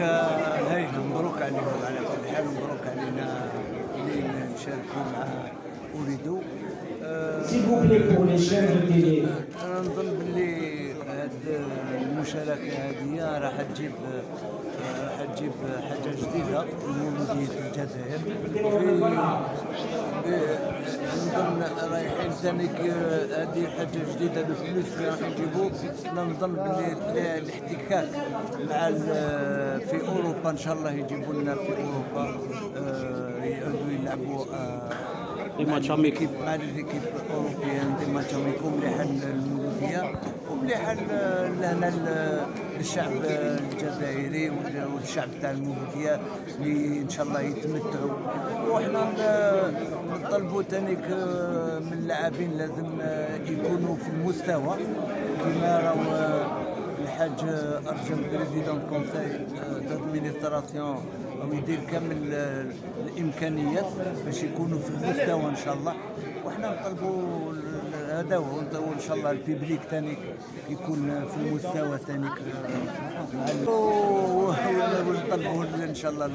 حاجة هايلة، مبروك عليهم على كل حال، ومبروك علينا اللي نشاركوا مع أوليدو. أنا نظن باللي هاد المشاركة هذه راح تجيب حاجة جديدة لمولودية الجزائر. نظن رايحين ثانيك هذه حاجة جديدة الفلوس اللي راح يجيبوا. نظن باللي الاحتكاك مع في أوروبا إن شاء الله يجيبوا لنا في أوروبا يعودوا يلعبوا دي ماتش اميكي مع ليكيب اوروبيان، دي ماتش اميكو مليحه للمولوديه ومليحه لهنا للشعب الجزائري والشعب تاع المولوديه اللي ان شاء الله يتمتعوا. وحنا نطلبوا تانيك من اللاعبين لازم يكونوا في المستوى كما راهو الحاج ارجم بريزيدون كونساي دادمينستراسيون ويدير كامل الامكانيات باش يكونوا في المستوى ان شاء الله. وحنا نطلبوا هذا وان شاء الله البيبليك ثاني يكون في المستوى ثاني ونطلبوا ان شاء الله